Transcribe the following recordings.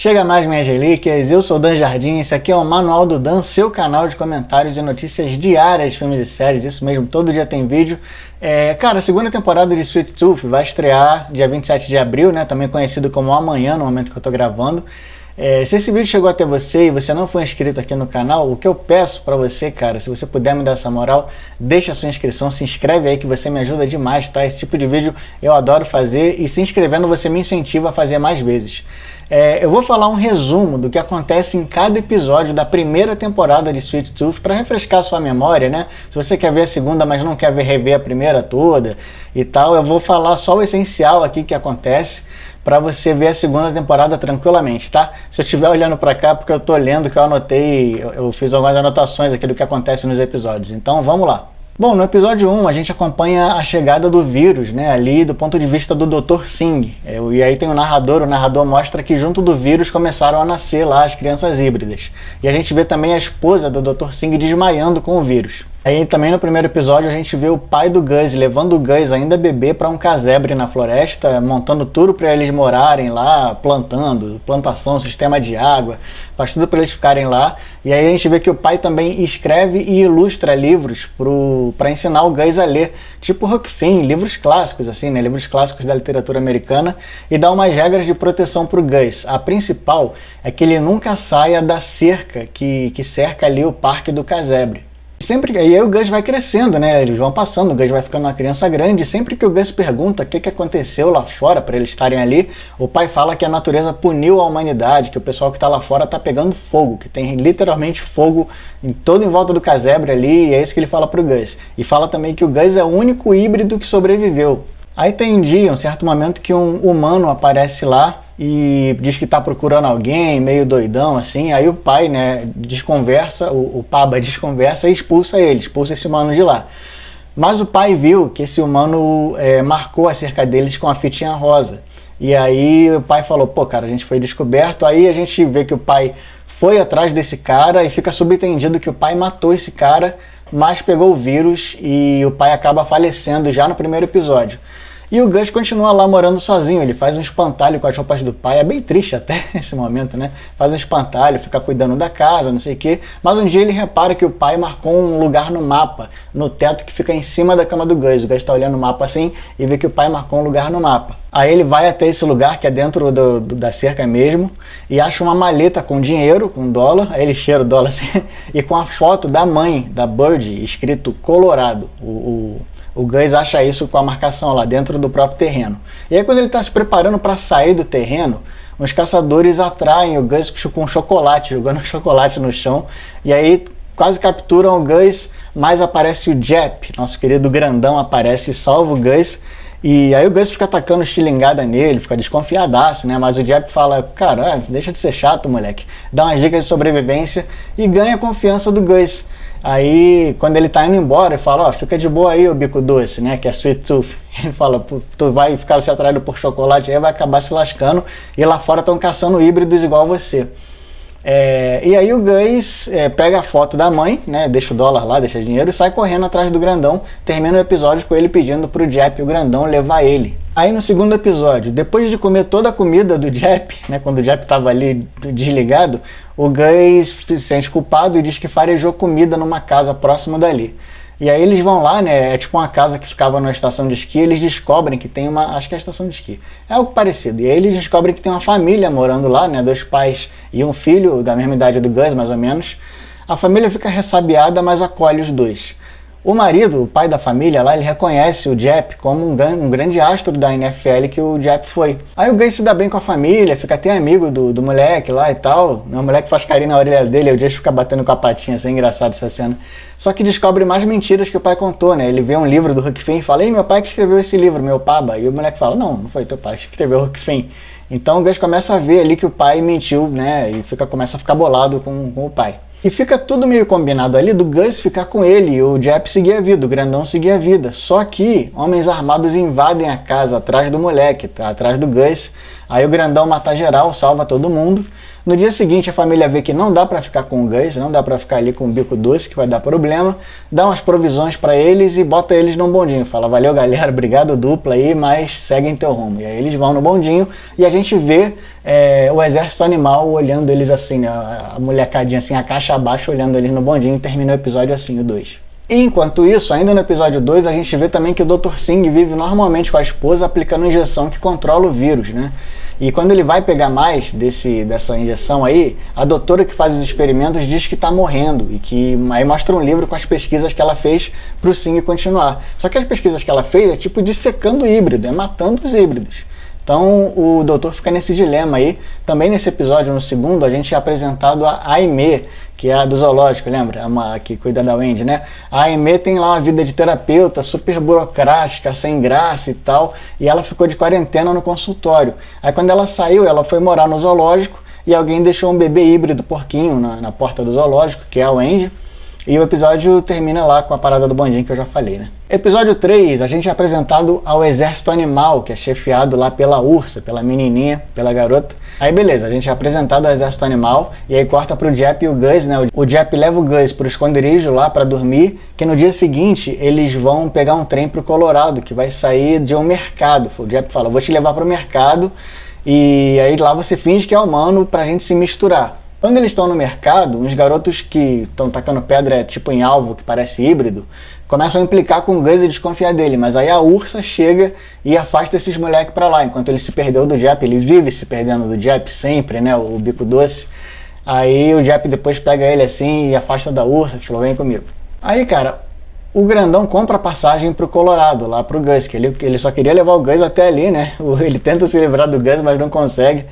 Chega mais, minhas relíquias, eu sou o Dan Jardim, esse aqui é o Manual do Dan, seu canal de comentários e notícias diárias de filmes e séries, isso mesmo, todo dia tem vídeo. Cara, a segunda temporada de Sweet Tooth vai estrear dia 27 de abril, né, também conhecido como amanhã, no momento que eu tô gravando. Se esse vídeo chegou até você e você não foi inscrito aqui no canal, o que eu peço pra você, cara, se você puder me dar essa moral, deixa a sua inscrição, se inscreve aí que você me ajuda demais, tá? Esse tipo de vídeo eu adoro fazer e se inscrevendo você me incentiva a fazer mais vezes. Eu vou falar um resumo do que acontece em cada episódio da primeira temporada de Sweet Tooth para refrescar a sua memória, né? Se você quer ver a segunda, mas não quer rever a primeira toda e tal, eu vou falar só o essencial aqui que acontece para você ver a segunda temporada tranquilamente, tá? Se eu estiver olhando para cá, porque eu tô lendo, que eu anotei, eu fiz algumas anotações aqui do que acontece nos episódios. Então vamos lá. Bom, no episódio 1 a gente acompanha a chegada do vírus, né, ali do ponto de vista do Dr. Singh. E aí tem o narrador mostra que junto do vírus começaram a nascer lá as crianças híbridas. E a gente vê também a esposa do Dr. Singh desmaiando com o vírus. Aí também no primeiro episódio a gente vê o pai do Gus levando o Gus ainda bebê para um casebre na floresta, montando tudo para eles morarem lá, plantação, sistema de água, faz tudo para eles ficarem lá. E aí a gente vê que o pai também escreve e ilustra livros para ensinar o Gus a ler, tipo Huck Finn, livros clássicos assim, né, livros clássicos da literatura americana, e dá umas regras de proteção para o Gus. A principal é que ele nunca saia da cerca que cerca ali o parque do casebre. E aí o Gus vai crescendo, né? Eles vão passando, o Gus vai ficando uma criança grande. E sempre que o Gus pergunta o que aconteceu lá fora para eles estarem ali, o pai fala que a natureza puniu a humanidade, que o pessoal que está lá fora está pegando fogo, que tem literalmente fogo em volta do casebre ali, e é isso que ele fala pro Gus. E fala também que o Gus é o único híbrido que sobreviveu. Aí tem um certo momento que um humano aparece lá e diz que tá procurando alguém, meio doidão assim. Aí o pai, né, desconversa, o Paba desconversa e expulsa esse humano de lá. Mas o pai viu que esse humano marcou a cerca deles com a fitinha rosa. E aí o pai falou, pô, cara, a gente foi descoberto. Aí a gente vê que o pai foi atrás desse cara e fica subentendido que o pai matou esse cara, mas pegou o vírus e o pai acaba falecendo já no primeiro episódio. E o Gus continua lá morando sozinho, ele faz um espantalho com as roupas do pai, é bem triste até esse momento, né? Faz um espantalho, fica cuidando da casa, não sei o quê. Mas um dia ele repara que o pai marcou um lugar no mapa, no teto que fica em cima da cama do Gus. O Gus tá olhando o mapa assim e vê que o pai marcou um lugar no mapa. Aí ele vai até esse lugar, que é dentro da cerca mesmo, e acha uma maleta com dinheiro, com dólar, aí ele cheira o dólar assim, e com a foto da mãe, da Bird, escrito Colorado. O Gus acha isso com a marcação lá dentro do próprio terreno. E aí quando ele está se preparando para sair do terreno, os caçadores atraem o Gus com chocolate, jogando chocolate no chão. E aí quase capturam o Gus, mas aparece o Jep, nosso querido grandão, aparece e salva o Gus. E aí o Gus fica atacando estilingada nele, fica desconfiadaço, né? Mas o Jep fala, cara, deixa de ser chato, moleque. Dá umas dicas de sobrevivência e ganha a confiança do Gus. Aí, quando ele tá indo embora, ele fala, ó, fica de boa aí, o bico doce, né, que é Sweet Tooth. Ele fala, tu vai ficar se atraído por chocolate aí, vai acabar se lascando, e lá fora estão caçando híbridos igual você. E aí o Gus pega a foto da mãe, né, deixa o dólar lá, deixa dinheiro, e sai correndo atrás do grandão. Termina o episódio com ele pedindo pro Jep, o grandão, levar ele. Aí no segundo episódio, depois de comer toda a comida do Jep, né, quando o Jep tava ali desligado, o Gus se sente culpado e diz que farejou comida numa casa próxima dali. E aí eles vão lá, né, é tipo uma casa que ficava numa estação de esqui, eles descobrem que tem acho que é a estação de esqui, é algo parecido. E aí eles descobrem que tem uma família morando lá, né, 2 pais e um filho da mesma idade do Gus, mais ou menos. A família fica ressabiada, mas acolhe os 2. O marido, o pai da família lá, ele reconhece o Jep como um grande astro da NFL que o Jep foi. Aí o Gus se dá bem com a família, fica até amigo do moleque lá e tal. O moleque faz carinho na orelha dele, e o Jep fica batendo com a patinha, assim, é engraçado essa cena. Só que descobre mais mentiras que o pai contou, né? Ele vê um livro do Huck Finn e fala, ei, meu pai que escreveu esse livro, meu Paba. E o moleque fala, não foi teu pai que escreveu o Huck Finn. Então o Gus começa a ver ali que o pai mentiu, né? E começa a ficar bolado com o pai. E fica tudo meio combinado ali do Gus ficar com ele e o Jep seguir a vida, o grandão seguir a vida. Só que homens armados invadem a casa atrás do moleque, atrás do Gus. Aí o grandão mata geral, salva todo mundo. No dia seguinte a família vê que não dá pra ficar com o Gus, não dá pra ficar ali com o Bico Doce, que vai dar problema, dá umas provisões pra eles e bota eles num bondinho. Fala, valeu galera, obrigado dupla aí, mas seguem teu rumo. E aí eles vão no bondinho e a gente vê o exército animal olhando eles assim, né? A molecadinha assim, a caixa abaixo olhando eles no bondinho, e termina o episódio assim, o 2. Enquanto isso, ainda no episódio 2, a gente vê também que o Dr. Singh vive normalmente com a esposa aplicando injeção que controla o vírus, né? E quando ele vai pegar mais dessa injeção aí, a doutora que faz os experimentos diz que está morrendo e que aí mostra um livro com as pesquisas que ela fez para o Singh continuar. Só que as pesquisas que ela fez é tipo dissecando o híbrido, é matando os híbridos. Então o doutor fica nesse dilema aí. Também nesse episódio, no segundo, a gente é apresentado a Aimee, que é a do zoológico, lembra? A que cuida da Wendy, né? A Aimee tem lá uma vida de terapeuta, super burocrática, sem graça e tal, e ela ficou de quarentena no consultório. Aí quando ela saiu, ela foi morar no zoológico e alguém deixou um bebê híbrido porquinho na porta do zoológico, que é a Wendy. E o episódio termina lá com a parada do bondinho que eu já falei, né? Episódio 3, a gente é apresentado ao exército animal, que é chefiado lá pela ursa, pela menininha, pela garota. Aí beleza, a gente é apresentado ao exército animal e aí corta pro Jep e o Gus, né? O Jep leva o Gus pro esconderijo lá pra dormir, que no dia seguinte eles vão pegar um trem pro Colorado, que vai sair de um mercado. O Jep fala, vou te levar pro mercado e aí lá você finge que é humano pra gente se misturar. Quando eles estão no mercado, uns garotos que estão tacando pedra tipo em alvo, que parece híbrido, começam a implicar com o Gus e desconfiar dele, mas aí a ursa chega e afasta esses moleques pra lá, enquanto ele se perdeu do Jep, ele vive se perdendo do Jep sempre, né, o Bico Doce. Aí o Jep depois pega ele assim e afasta da ursa, falou, vem comigo. Aí, cara, o grandão compra a passagem pro Colorado, lá pro Gus, que ele só queria levar o Gus até ali, né? Ele tenta se livrar do Gus, mas não consegue.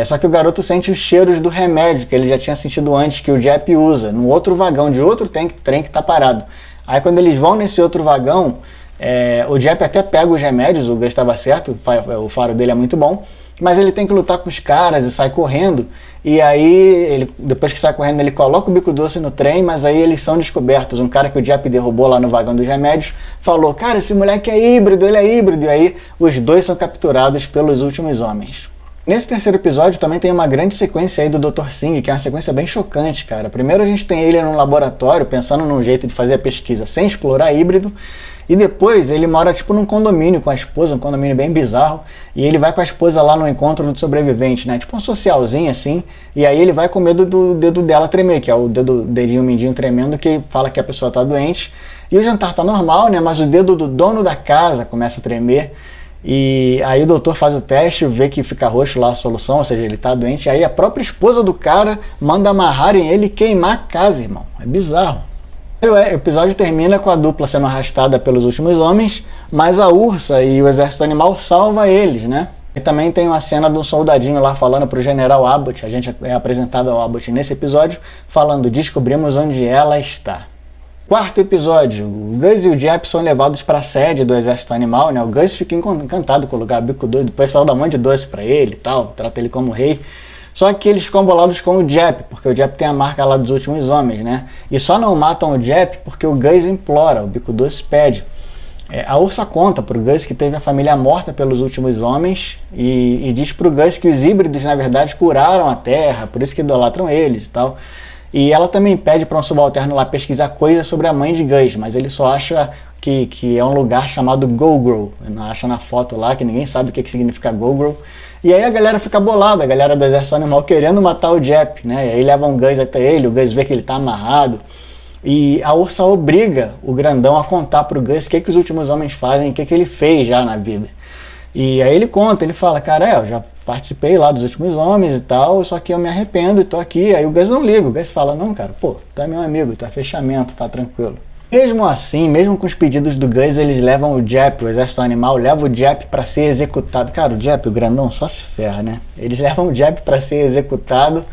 Só que o garoto sente os cheiros do remédio que ele já tinha sentido antes, que o Jep usa, num outro vagão de outro trem que tá parado. Aí quando eles vão nesse outro vagão, o Jep até pega os remédios, o Gus estava certo, o faro dele é muito bom, mas ele tem que lutar com os caras e sai correndo, e aí, depois que sai correndo, ele coloca o Bico Doce no trem, mas aí eles são descobertos. Um cara que o Jep derrubou lá no vagão dos remédios falou, cara, esse moleque é híbrido, ele é híbrido, e aí os dois são capturados pelos últimos homens. Nesse terceiro episódio também tem uma grande sequência aí do Dr. Singh, que é uma sequência bem chocante, cara. Primeiro a gente tem ele num laboratório, pensando num jeito de fazer a pesquisa sem explorar híbrido, e depois ele mora tipo num condomínio com a esposa, um condomínio bem bizarro, e ele vai com a esposa lá no encontro do sobrevivente, né? Tipo um socialzinho assim, e aí ele vai com medo do dedo dela tremer, que é o dedinho mindinho tremendo que fala que a pessoa tá doente. E o jantar tá normal, né? Mas o dedo do dono da casa começa a tremer. E aí o doutor faz o teste, vê que fica roxo lá a solução, ou seja, ele tá doente. E aí a própria esposa do cara manda amarrarem ele e queimar a casa, irmão. É bizarro. O episódio termina com a dupla sendo arrastada pelos últimos homens, mas a ursa e o exército animal salva eles, né? E também tem uma cena de um soldadinho lá falando pro general Abbott, a gente é apresentado ao Abbott nesse episódio, falando, descobrimos onde ela está. Quarto episódio, o Gus e o Jep são levados para a sede do exército animal, né? O Gus fica encantado com o lugar, Bico Doce, o pessoal dá um monte de doce para ele e tal, trata ele como rei. Só que eles ficam bolados com o Jep, porque o Jep tem a marca lá dos últimos homens, né? E só não matam o Jep porque o Gus implora, o Bico Doce pede. A ursa conta pro Gus que teve a família morta pelos últimos homens e diz pro Gus que os híbridos, na verdade, curaram a Terra, por isso que idolatram eles e tal. E ela também pede para um subalterno lá pesquisar coisas sobre a mãe de Gus, mas ele só acha que é um lugar chamado Gogro. Acha na foto lá que ninguém sabe o que significa Gogro. E aí a galera fica bolada, a galera do exército animal querendo matar o Jep, né? E aí levam o Gus até ele, o Gus vê que ele tá amarrado. E a ursa obriga o grandão a contar pro Gus o que os últimos homens fazem, o que ele fez já na vida. E aí ele conta, ele fala, cara, eu já participei lá dos últimos homens e tal, só que eu me arrependo e tô aqui. Aí o Gus não liga, o Gus fala, não, cara, pô, tu é meu amigo, tu é fechamento, tá tranquilo. Mesmo assim, mesmo com os pedidos do Gus, eles levam o Jep, o exército animal, leva o Jep pra ser executado. Cara, o Jep, o grandão, só se ferra, né? Eles levam o Jep pra ser executado.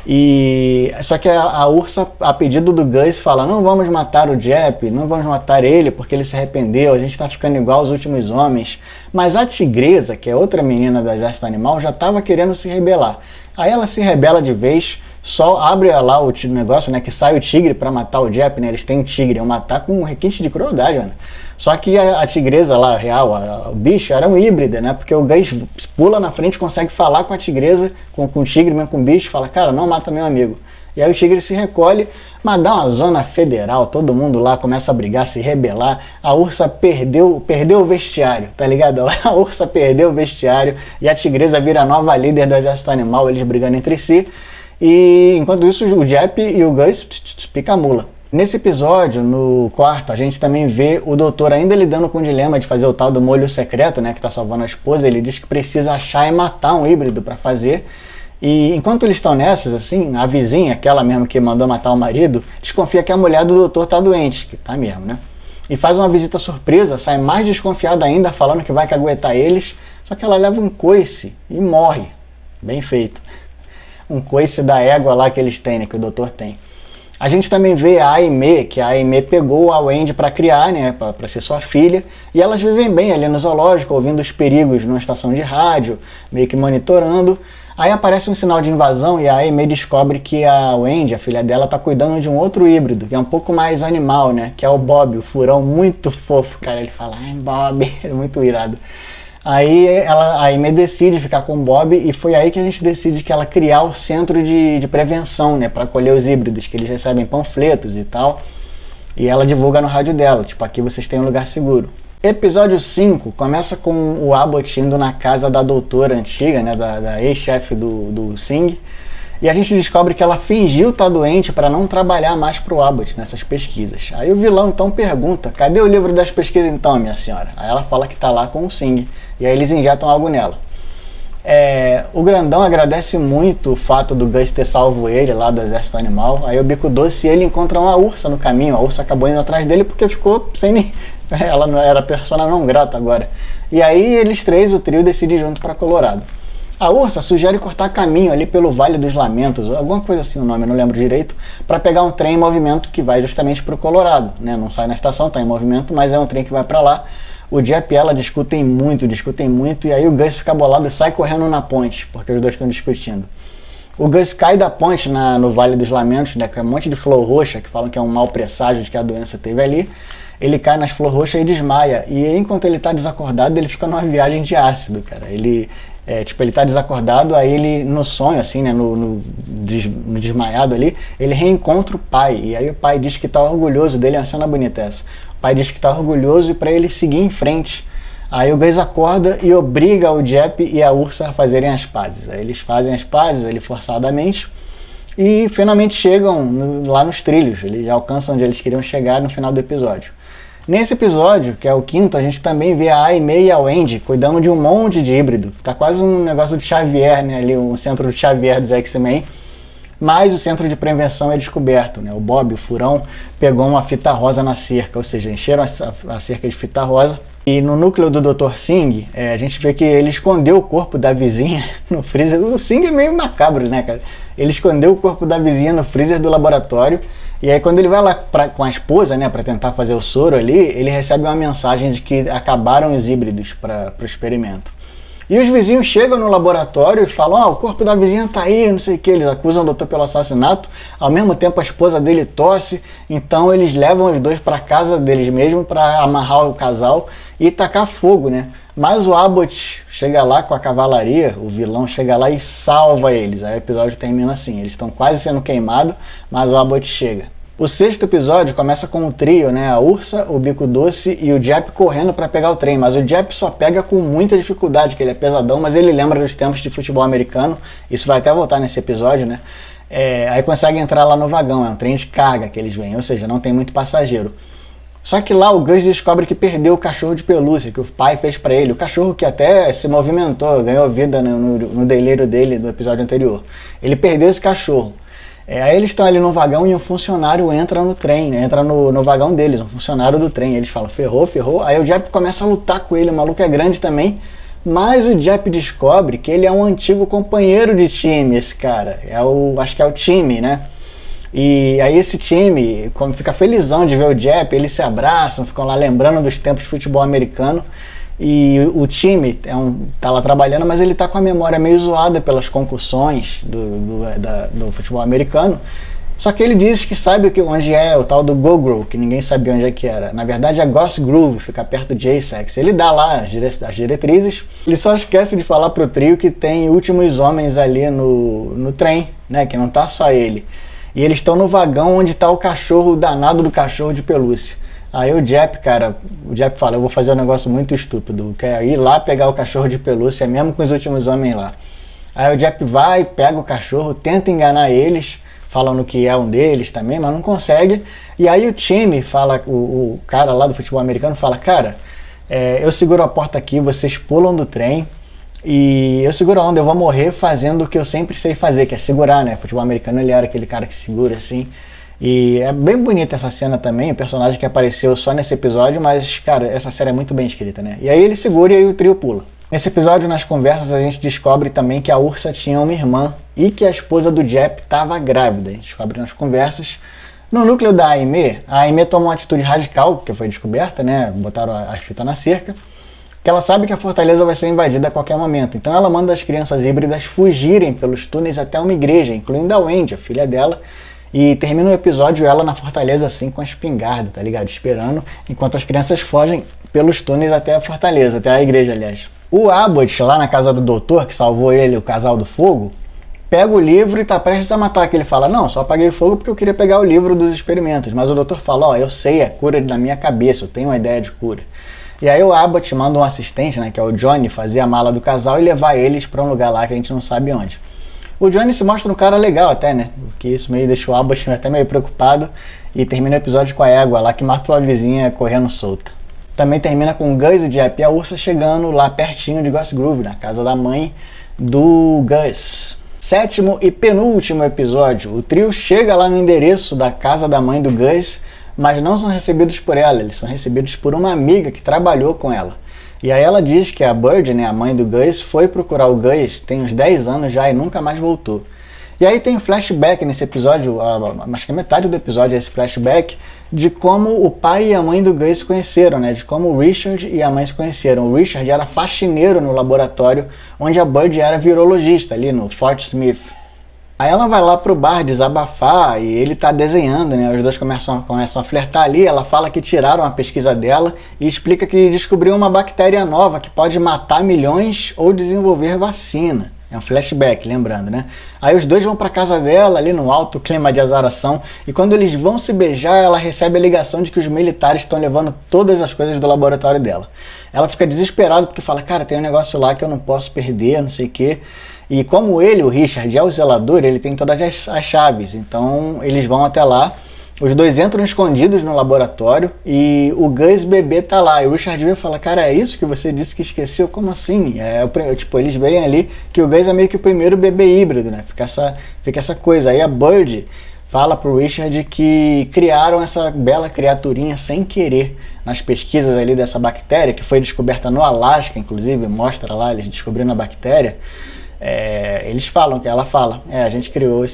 E só que a ursa, a pedido do Gus, fala, não vamos matar o Jep, não vamos matar ele porque ele se arrependeu, a gente tá ficando igual aos últimos homens. Mas a tigresa, que é outra menina do exército animal, já tava querendo se rebelar. Aí ela se rebela de vez, só abre lá o negócio, né, que sai o tigre pra matar o Jep, né, eles têm um tigre, é um matar com um requinte de crueldade, mano. Só que a tigresa lá, real, o bicho, era um híbrida, né? Porque o Gus pula na frente, consegue falar com a tigresa, com o tigre, mesmo com o bicho, fala, cara, não mata meu amigo. E aí o tigre se recolhe, mas dá uma zona federal, todo mundo lá começa a brigar, se rebelar. A ursa perdeu o vestiário, tá ligado? A ursa perdeu o vestiário e a tigresa vira a nova líder do exército animal, eles brigando entre si. E enquanto isso, o Jep e o Gus pica a mula. Nesse episódio, no quarto, a gente também vê o doutor ainda lidando com o dilema de fazer o tal do molho secreto, né, que tá salvando a esposa. Ele diz que precisa achar e matar um híbrido para fazer. E enquanto eles estão nessas, assim, a vizinha, aquela mesmo que mandou matar o marido, desconfia que a mulher do doutor tá doente, que tá mesmo, né? E faz uma visita surpresa, sai mais desconfiada ainda, falando que vai caguetar eles, só que ela leva um coice e morre. Bem feito. Um coice da égua lá que eles têm, né, que o doutor tem. A gente também vê a Aimee, que a Aimee pegou a Wendy para criar, né, para ser sua filha, e elas vivem bem ali no zoológico, ouvindo os perigos numa estação de rádio, meio que monitorando. Aí aparece um sinal de invasão e a Aimee descobre que a Wendy, a filha dela, tá cuidando de um outro híbrido, que é um pouco mais animal, né, que é o Bob, o furão muito fofo, cara. Ele fala, ai, Bob, é muito irado. Aí a Aimee decide ficar com o Bob e foi aí que a gente decide que ela criar o centro de prevenção, né, para acolher os híbridos, que eles recebem panfletos e tal, e ela divulga no rádio dela, tipo, aqui vocês têm um lugar seguro. Episódio 5 começa com o Abbott indo na casa da doutora antiga, né, da ex-chefe do Singh, e a gente descobre que ela fingiu estar doente para não trabalhar mais pro Abbott nessas pesquisas. Aí o vilão então pergunta, cadê o livro das pesquisas então, minha senhora? Aí ela fala que tá lá com o Singh, e aí eles injetam algo nela. O grandão agradece muito o fato do Gus ter salvo ele lá do exército animal. Aí o Bico Doce e ele encontram uma ursa no caminho, a ursa acabou indo atrás dele porque ficou sem nem... ela não era persona não grata agora. E aí eles três, o trio, decide junto para Colorado. A ursa sugere cortar caminho ali pelo Vale dos Lamentos, alguma coisa assim o nome, eu não lembro direito, para pegar um trem em movimento que vai justamente para o Colorado, né? Não sai na estação, está em movimento, mas é um trem que vai para lá. O Jep e ela discutem muito, e aí o Gus fica bolado e sai correndo na ponte, porque os dois estão discutindo. O Gus cai da ponte no Vale dos Lamentos, né, com um monte de flor roxa, que falam que é um mau presságio de que a doença teve ali. Ele cai nas flores roxas e desmaia, e aí, enquanto ele tá desacordado, ele fica numa viagem de ácido, cara. Ele tá desacordado, aí ele, no sonho, assim, né, no desmaiado ali, ele reencontra o pai, e aí o pai diz que tá orgulhoso dele, é uma cena bonita essa. O pai diz que tá orgulhoso e para ele seguir em frente. Aí o Gus acorda e obriga o Jep e a ursa a fazerem as pazes. Aí eles fazem as pazes ali forçadamente e finalmente chegam lá nos trilhos. Eles já alcançam onde eles queriam chegar no final do episódio. Nesse episódio, que é o quinto, a gente também vê a Aimee e a Wendy cuidando de um monte de híbrido. Tá quase um negócio de Xavier, né? Ali, um centro de Xavier dos X-Men. Mas o centro de prevenção é descoberto, né? O Bob, o furão, pegou uma fita rosa na cerca, ou seja, encheram a cerca de fita rosa. E no núcleo do Dr. Singh, a gente vê que ele escondeu o corpo da vizinha no freezer. O Singh é meio macabro, né, cara? Ele escondeu o corpo da vizinha no freezer do laboratório. E aí quando ele vai lá com a esposa, né, para tentar fazer o soro ali, ele recebe uma mensagem de que acabaram os híbridos para o experimento. E os vizinhos chegam no laboratório e falam, o corpo da vizinha tá aí, não sei o que, eles acusam o doutor pelo assassinato, ao mesmo tempo a esposa dele tosse, então eles levam os dois para casa deles mesmos para amarrar o casal e tacar fogo, né? Mas o Abbott chega lá com a cavalaria, o vilão chega lá e salva eles. Aí o episódio termina assim, eles estão quase sendo queimados, mas o Abbott chega. O sexto episódio começa com o trio, né? A ursa, o Bico Doce e o Jep correndo para pegar o trem, mas o Jep só pega com muita dificuldade, que ele é pesadão, mas ele lembra dos tempos de futebol americano, isso vai até voltar nesse episódio, né? Aí consegue entrar lá no vagão, é um trem de carga que eles vêm, ou seja, não tem muito passageiro. Só que lá o Gus descobre que perdeu o cachorro de pelúcia que o pai fez para ele, o cachorro que até se movimentou, ganhou vida no delírio dele do episódio anterior. Ele perdeu esse cachorro. Aí eles estão ali no vagão e um funcionário entra no trem, né? Entra no vagão deles, um funcionário do trem. Eles falam, ferrou. Aí o Jep começa a lutar com ele, o maluco é grande também. Mas o Jep descobre que ele é um antigo companheiro de time, esse cara. Acho que é o time, né? E aí esse time, como fica felizão de ver o Jep, eles se abraçam, ficam lá lembrando dos tempos de futebol americano. E o time tá lá trabalhando, mas ele tá com a memória meio zoada pelas concussões do futebol americano. Só que ele diz que sabe onde é o tal do Go-Grow, que ninguém sabia onde é que era. Na verdade, é Goss Groove, fica perto de Essex. Ele dá lá as diretrizes, ele só esquece de falar pro trio que tem últimos homens ali no trem, né, que não tá só ele. E eles estão no vagão onde tá o cachorro, o danado do cachorro de pelúcia. Aí o Jep, cara, fala, eu vou fazer um negócio muito estúpido, quer ir lá pegar o cachorro de pelúcia, mesmo com os últimos homens lá. Aí o Jep vai, pega o cachorro, tenta enganar eles, falando que é um deles também, mas não consegue. E aí o time fala, o cara lá do futebol americano fala, cara, eu seguro a porta aqui, vocês pulam do trem e eu seguro a onda, eu vou morrer fazendo o que eu sempre sei fazer, que é segurar, né? Futebol americano, ele era aquele cara que segura assim. E é bem bonita essa cena também, o personagem que apareceu só nesse episódio, mas, cara, essa série é muito bem escrita, né? E aí ele segura e aí o trio pula. Nesse episódio, nas conversas, a gente descobre também que a Ursa tinha uma irmã e que a esposa do Jep estava grávida. A gente descobre nas conversas. No núcleo da a Aimee toma uma atitude radical, que foi descoberta, né? Botaram as fitas na cerca, que ela sabe que a fortaleza vai ser invadida a qualquer momento. Então ela manda as crianças híbridas fugirem pelos túneis até uma igreja, incluindo a Wendy, a filha dela, e termina o episódio ela na fortaleza assim com a espingarda, tá ligado? Esperando, enquanto as crianças fogem pelos túneis até a fortaleza, até a igreja, aliás. O Abbott, lá na casa do doutor, que salvou ele, o casal do fogo, pega o livro e tá prestes a matar, que ele fala, não, só apaguei o fogo porque eu queria pegar o livro dos experimentos, mas o doutor fala, ó, eu sei a cura na minha cabeça, eu tenho uma ideia de cura. E aí o Abbott manda um assistente, né, que é o Johnny, fazer a mala do casal e levar eles pra um lugar lá que a gente não sabe onde. O Johnny se mostra um cara legal até, né, que isso meio deixou o Abbott até meio preocupado e termina o episódio com a égua lá que matou a vizinha correndo solta. Também termina com o Gus, o Jep e a Ursa chegando lá pertinho de Goss Groove, na casa da mãe do Gus. Sétimo e penúltimo episódio. O trio chega lá no endereço da casa da mãe do Gus, mas não são recebidos por ela, eles são recebidos por uma amiga que trabalhou com ela. E aí ela diz que a Bird, né, a mãe do Gus, foi procurar o Gus tem uns 10 anos já e nunca mais voltou. E aí tem um flashback nesse episódio, acho que a metade do episódio é esse flashback, de como o pai e a mãe do Gus se conheceram, né? De como o Richard e a mãe se conheceram. O Richard era faxineiro no laboratório, onde a Bird era virologista, ali no Fort Smith. Aí ela vai lá pro bar desabafar e ele tá desenhando, né? Os dois começam a flertar ali, ela fala que tiraram a pesquisa dela e explica que descobriu uma bactéria nova que pode matar milhões ou desenvolver vacina. É um flashback, lembrando, né? Aí os dois vão pra casa dela, ali no alto clima de azaração, e quando eles vão se beijar, ela recebe a ligação de que os militares estão levando todas as coisas do laboratório dela. Ela fica desesperada porque fala, cara, tem um negócio lá que eu não posso perder, não sei o quê. E como ele, o Richard, é o zelador, ele tem todas as chaves, então eles vão até lá. Os dois entram escondidos no laboratório e o Gus bebê tá lá. E o Richard vê e fala, cara, é isso que você disse que esqueceu? Como assim? Tipo, eles veem ali que o Gus é meio que o primeiro bebê híbrido, né? Fica essa coisa. Aí a Bird fala pro Richard que criaram essa bela criaturinha sem querer nas pesquisas ali dessa bactéria, que foi descoberta no Alasca, inclusive, mostra lá, eles descobrindo a bactéria. Eles falam, que ela fala, a gente criou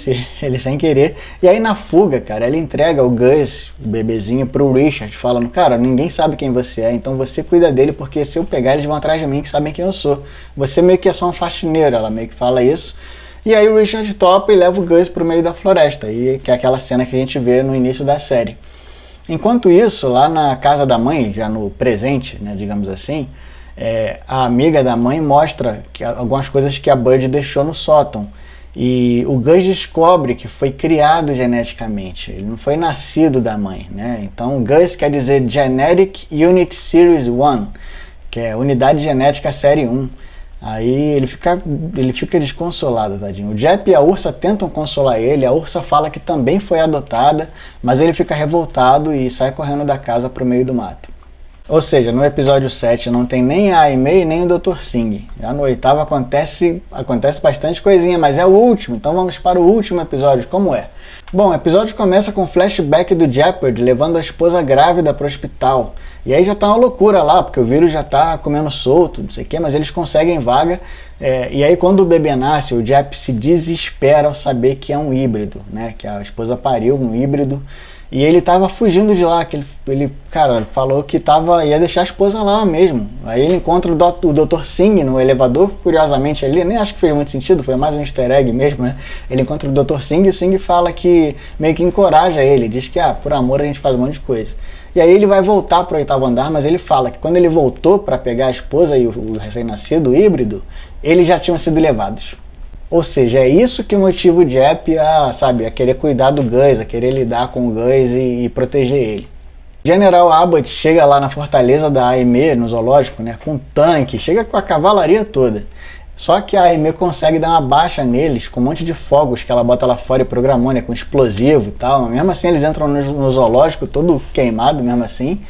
ele sem querer. E aí na fuga, cara, ela entrega o Gus, o bebezinho, pro Richard, falando, cara, ninguém sabe quem você é, então você cuida dele, porque se eu pegar, eles vão atrás de mim, que sabem quem eu sou. Você meio que é só um faxineiro, ela meio que fala isso. E aí o Richard topa e leva o Gus pro meio da floresta, e que é aquela cena que a gente vê no início da série. Enquanto isso, lá na casa da mãe, já no presente, né, digamos assim, a amiga da mãe mostra algumas coisas que a Bird deixou no sótão. E o Gus descobre que foi criado geneticamente, ele não foi nascido da mãe, né? Então Gus quer dizer Genetic Unit Series 1, que é Unidade Genética Série 1. Aí ele fica desconsolado, tadinho. O Jep e a Ursa tentam consolar ele, a Ursa fala que também foi adotada, mas ele fica revoltado e sai correndo da casa pro meio do mato. Ou seja, no episódio 7 não tem nem a Aimee nem o Dr. Singh. Já no 8º acontece bastante coisinha, mas é o último, então vamos para o último episódio, como é? Bom, o episódio começa com o flashback do Jeopardy levando a esposa grávida para o hospital. E aí já tá uma loucura lá, porque o vírus já tá comendo solto, não sei o que, mas eles conseguem vaga E aí quando o bebê nasce, o Jep se desespera ao saber que é um híbrido, né? Que a esposa pariu um híbrido. E ele tava fugindo de lá, que cara, falou que ia deixar a esposa lá mesmo. Aí ele encontra o Dr. Singh no elevador, curiosamente ali, nem acho que fez muito sentido, foi mais um easter egg mesmo, né? Ele encontra o Dr. Singh e o Singh fala que meio que encoraja ele, diz que, por amor a gente faz um monte de coisa. E aí ele vai voltar pro 8º andar, mas ele fala que quando ele voltou para pegar a esposa e o recém-nascido, o híbrido, eles já tinham sido levados. Ou seja, é isso que motiva o Jep a querer cuidar do Gus, a querer lidar com o Gus e proteger ele. O General Abbott chega lá na fortaleza da AME, no zoológico, né, com um tanque, chega com a cavalaria toda. Só que a AME consegue dar uma baixa neles com um monte de fogos que ela bota lá fora e programou, né, com explosivo e tal. Mesmo assim eles entram no zoológico todo queimado, mesmo assim.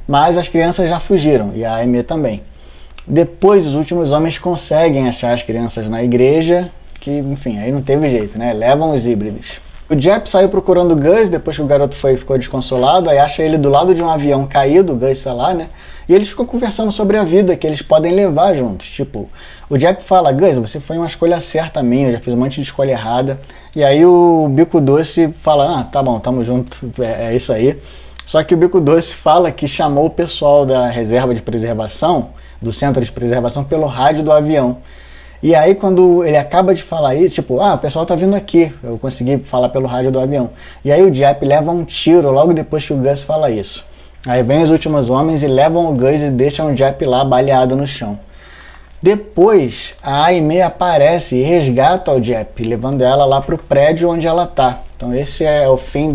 Mas as crianças já fugiram, e a AME também. Depois, os últimos homens conseguem achar as crianças na igreja, que, enfim, aí não teve jeito, né? Levam os híbridos. O Jep saiu procurando o Gus, depois que o garoto ficou desconsolado, aí acha ele do lado de um avião caído, o Gus tá lá, né? E eles ficam conversando sobre a vida que eles podem levar juntos. Tipo, o Jep fala, Gus, você foi uma escolha certa minha, eu já fiz um monte de escolha errada. E aí o Bico Doce fala, tá bom, tamo junto, é isso aí. Só que o Bico Doce fala que chamou o pessoal da reserva de preservação, do centro de preservação, pelo rádio do avião. E aí quando ele acaba de falar isso, tipo, o pessoal tá vindo aqui, eu consegui falar pelo rádio do avião. E aí o Jep leva um tiro logo depois que o Gus fala isso. Aí vem os últimos homens e levam o Gus e deixam o Jep lá baleado no chão. Depois a Aimee aparece e resgata o Jep, levando ela lá pro prédio onde ela tá. Então esse é o fim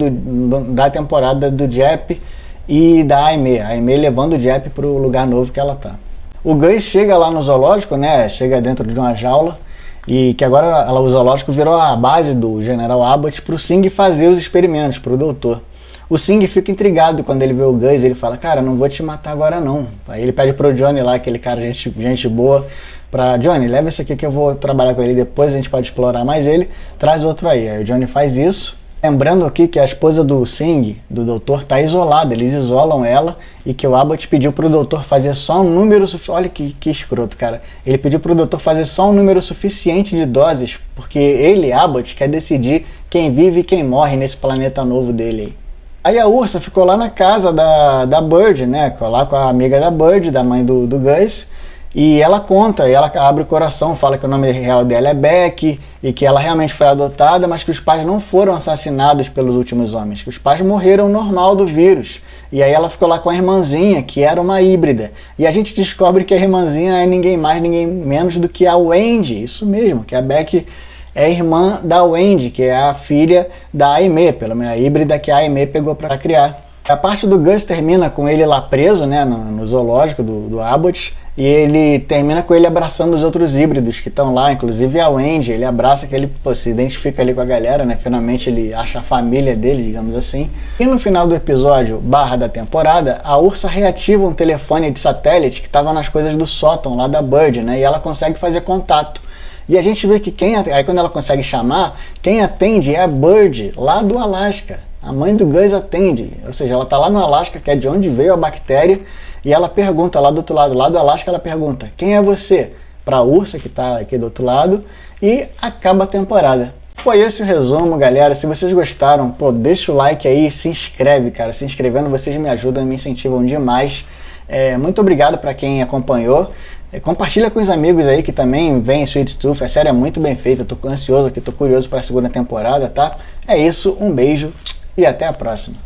da temporada do Jep e da Aimee. A Aimee levando o Jep pro lugar novo que ela tá. O Gus chega lá no zoológico, né? Chega dentro de uma jaula e que agora o zoológico virou a base do General Abbott para o Singh fazer os experimentos, para o doutor. O Singh fica intrigado quando ele vê o Gus, ele fala, cara, não vou te matar agora não. Aí ele pede pro Johnny lá, aquele cara, gente boa, pra Johnny, leva esse aqui que eu vou trabalhar com ele depois, a gente pode explorar mais ele, traz outro aí. Aí o Johnny faz isso. Lembrando aqui que a esposa do Singh, do doutor, está isolada, eles isolam ela e que o Abbott pediu para o doutor fazer só um número suficiente. Olha que escroto, cara. Ele pediu para o doutor fazer só um número suficiente de doses, porque ele, Abbott, quer decidir quem vive e quem morre nesse planeta novo dele. Aí a Ursa ficou lá na casa da Bird, né? Lá com a amiga da Bird, da mãe do Gus. E ela conta, e ela abre o coração, fala que o nome real dela é Beck, e que ela realmente foi adotada, mas que os pais não foram assassinados pelos últimos homens, que os pais morreram normal do vírus. E aí ela ficou lá com a irmãzinha, que era uma híbrida. E a gente descobre que a irmãzinha é ninguém mais, ninguém menos do que a Wendy, isso mesmo, que a Beck é irmã da Wendy, que é a filha da Aimee, a híbrida que a Aimee pegou para criar. A parte do Gus termina com ele lá preso, né, no zoológico do Abbott, e ele termina com ele abraçando os outros híbridos que estão lá, inclusive a Wendy, ele abraça que ele se identifica ali com a galera, né, finalmente ele acha a família dele, digamos assim. E no final do episódio, da temporada, a Ursa reativa um telefone de satélite que estava nas coisas do sótão lá da Bird, né, e ela consegue fazer contato. E a gente vê que aí quando ela consegue chamar, quem atende é a Bird, lá do Alasca. A mãe do Gus atende, ou seja, ela está lá no Alasca, que é de onde veio a bactéria, e ela pergunta lá do outro lado, lá do Alasca, ela pergunta, quem é você? Para a Ursa, que está aqui do outro lado, e acaba a temporada. Foi esse o resumo, galera. Se vocês gostaram, deixa o like aí e se inscreve, cara. Se inscrevendo, vocês me ajudam, me incentivam demais. Muito obrigado para quem acompanhou. Compartilha com os amigos aí que também vem Sweet Tooth. A série é muito bem feita, eu tô ansioso aqui, tô curioso para a segunda temporada, tá? É isso, um beijo e até a próxima.